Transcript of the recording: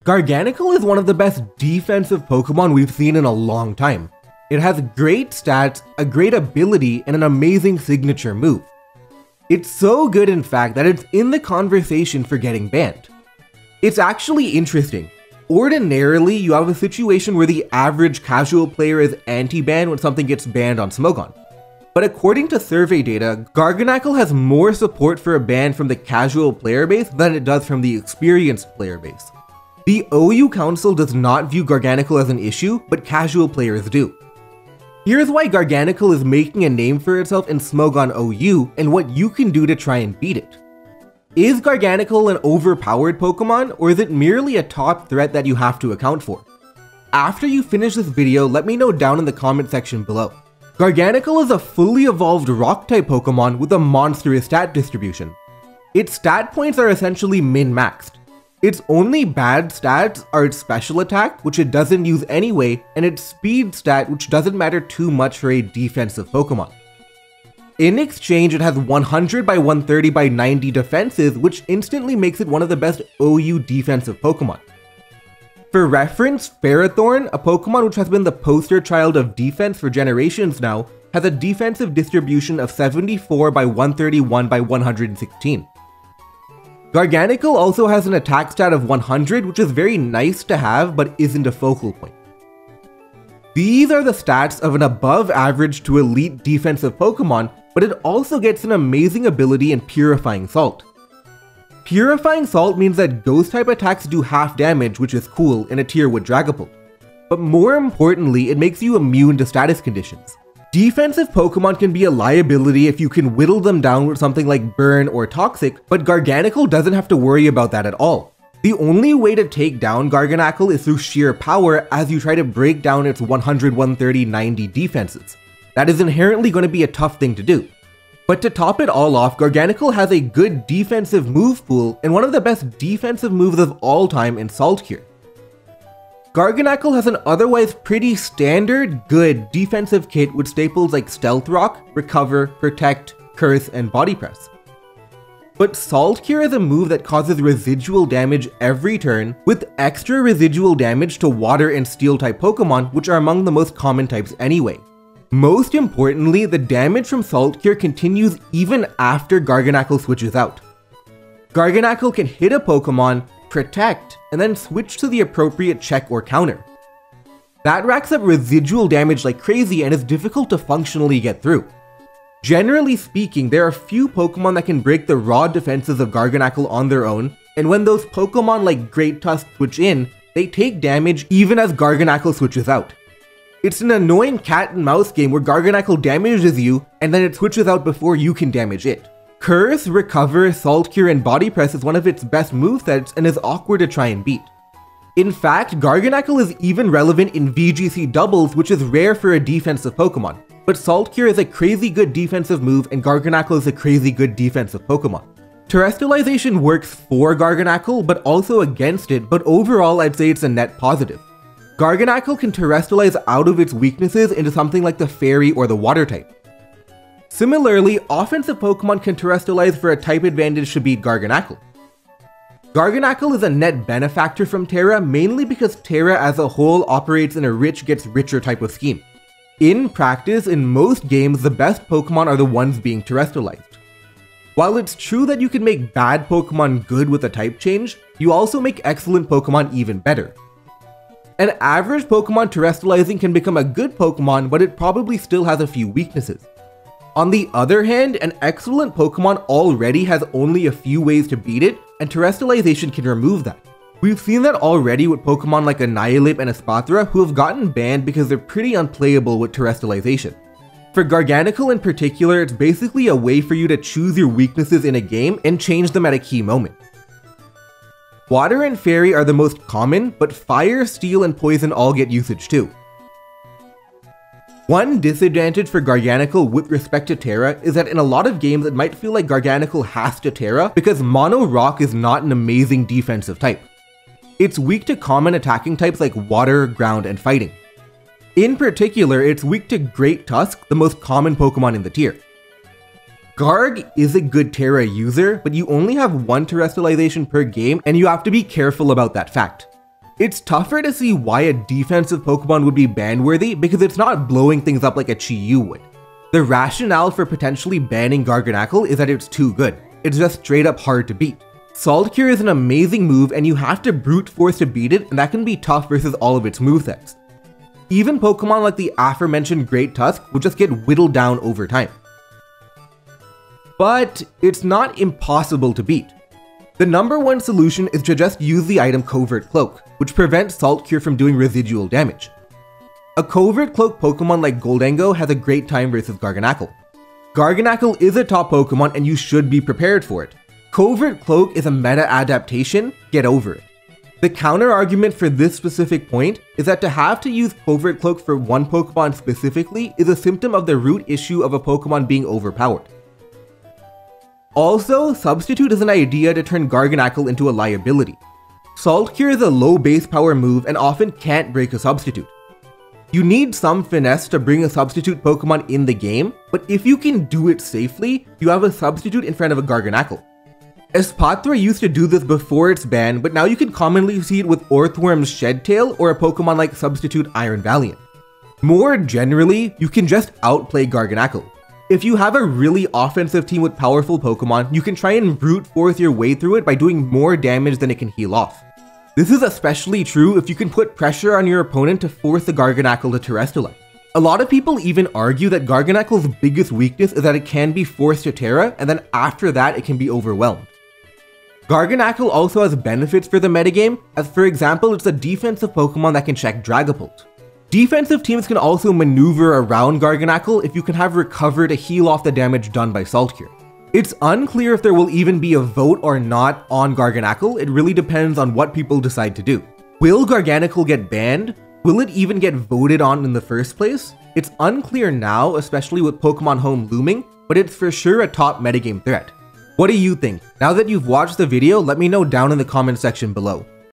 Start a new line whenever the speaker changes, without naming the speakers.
Garganacl is one of the best defensive Pokemon we've seen in a long time. It has great stats, a great ability, and an amazing signature move. It's so good in fact that it's in the conversation for getting banned. It's actually interesting. Ordinarily, you have a situation where the average casual player is anti-ban when something gets banned on Smogon. But according to survey data, Garganacl has more support for a ban from the casual player base than it does from the experienced player base. The OU Council does not view Garganacl as an issue, but casual players do. Here's why Garganacl is making a name for itself in Smogon OU and what you can do to try and beat it. Is Garganacl an overpowered Pokemon, or is it merely a top threat that you have to account for? After you finish this video, let me know down in the comment section below. Garganacl is a fully evolved Rock-type Pokemon with a monstrous stat distribution. Its stat points are essentially min-maxed. Its only bad stats are its special attack, which it doesn't use anyway, and its speed stat, which doesn't matter too much for a defensive Pokemon. In exchange, it has 100 by 130 by 90 defenses, which instantly makes it one of the best OU defensive Pokemon. For reference, Ferrothorn, a Pokemon which has been the poster child of defense for generations now, has a defensive distribution of 74 by 131 by 116. Garganacl also has an attack stat of 100, which is very nice to have, but isn't a focal point. These are the stats of an above average to elite defensive Pokemon, but it also gets an amazing ability in Purifying Salt. Purifying Salt means that Ghost-type attacks do half damage, which is cool in a tier with Dragapult. But more importantly, it makes you immune to status conditions. Defensive Pokemon can be a liability if you can whittle them down with something like Burn or Toxic, but Garganacl doesn't have to worry about that at all. The only way to take down Garganacl is through sheer power as you try to break down its 100, 130, 90 defenses. That is inherently going to be a tough thing to do. But to top it all off, Garganacl has a good defensive move pool and one of the best defensive moves of all time in Salt Cure. Garganacl has an otherwise pretty standard, good defensive kit with staples like Stealth Rock, Recover, Protect, Curse, and Body Press. But Salt Cure is a move that causes residual damage every turn, with extra residual damage to Water and Steel type Pokemon, which are among the most common types anyway. Most importantly, the damage from Salt Cure continues even after Garganacl switches out. Garganacl can hit a Pokemon, protect, and then switch to the appropriate check or counter. That racks up residual damage like crazy and is difficult to functionally get through. Generally speaking, there are few Pokemon that can break the raw defenses of Garganacl on their own, and when those Pokemon like Great Tusk switch in, they take damage even as Garganacl switches out. It's an annoying cat and mouse game where Garganacl damages you and then it switches out before you can damage it. Curse, Recover, Salt Cure, and Body Press is one of its best movesets and is awkward to try and beat. In fact, Garganacl is even relevant in VGC doubles, which is rare for a defensive Pokemon. But Salt Cure is a crazy good defensive move and Garganacl is a crazy good defensive Pokemon. Terrestrialization works for Garganacl, but also against it, but overall I'd say it's a net positive. Garganacl can terrestrialize out of its weaknesses into something like the Fairy or the Water type. Similarly, offensive Pokemon can terrestrialize for a type advantage to beat Garganacl. Garganacl is a net benefactor from Terra mainly because Terra as a whole operates in a rich gets richer type of scheme. In practice, in most games, the best Pokemon are the ones being terrestrialized. While it's true that you can make bad Pokemon good with a type change, you also make excellent Pokemon even better. An average Pokemon terrestrializing can become a good Pokemon, but it probably still has a few weaknesses. On the other hand, an excellent Pokemon already has only a few ways to beat it, and terrestrialization can remove that. We've seen that already with Pokemon like Annihilate and Espathra, who have gotten banned because they're pretty unplayable with terrestrialization. For Garganacl in particular, it's basically a way for you to choose your weaknesses in a game and change them at a key moment. Water and Fairy are the most common, but Fire, Steel, and Poison all get usage too. One disadvantage for Garganacl with respect to Terra is that in a lot of games it might feel like Garganacl has to Terra because Mono Rock is not an amazing defensive type. It's weak to common attacking types like Water, Ground, and Fighting. In particular, it's weak to Great Tusk, the most common Pokemon in the tier. Garg is a good Terra user, but you only have one terrestrialization per game and you have to be careful about that fact. It's tougher to see why a defensive Pokemon would be ban-worthy because it's not blowing things up like a Chi-Yu would. The rationale for potentially banning Garganacl is that it's too good. It's just straight up hard to beat. Salt Cure is an amazing move and you have to brute force to beat it, and that can be tough versus all of its movesets. Even Pokemon like the aforementioned Great Tusk will just get whittled down over time. But it's not impossible to beat. The number one solution is to just use the item Covert Cloak, which prevents Salt Cure from doing residual damage. A Covert Cloak Pokemon like Goldango has a great time versus Garganacl. Garganacl is a top Pokemon and you should be prepared for it. Covert Cloak is a meta adaptation, get over it. The counter argument for this specific point is that to have to use Covert Cloak for one Pokemon specifically is a symptom of the root issue of a Pokemon being overpowered. Also, Substitute is an idea to turn Garganacl into a liability. Salt Cure is a low base power move and often can't break a Substitute. You need some finesse to bring a Substitute Pokemon in the game, but if you can do it safely, you have a Substitute in front of a Garganacl. Espatra used to do this before its ban, but now you can commonly see it with Orthworm's Shedtail or a Pokemon like Substitute Iron Valiant. More generally, you can just outplay Garganacl. If you have a really offensive team with powerful Pokemon, you can try and brute force your way through it by doing more damage than it can heal off. This is especially true if you can put pressure on your opponent to force the Garganacl to Terrestrialize. A lot of people even argue that Garganacl's biggest weakness is that it can be forced to Terra, and then after that it can be overwhelmed. Garganacl also has benefits for the metagame, as for example it's a defensive Pokemon that can check Dragapult. Defensive teams can also maneuver around Garganacl if you can have Recover to heal off the damage done by Salt Cure. It's unclear if there will even be a vote or not on Garganacl, it really depends on what people decide to do. Will Garganacl get banned? Will it even get voted on in the first place? It's unclear now, especially with Pokemon Home looming, but it's for sure a top metagame threat. What do you think? Now that you've watched the video, let me know down in the comment section below.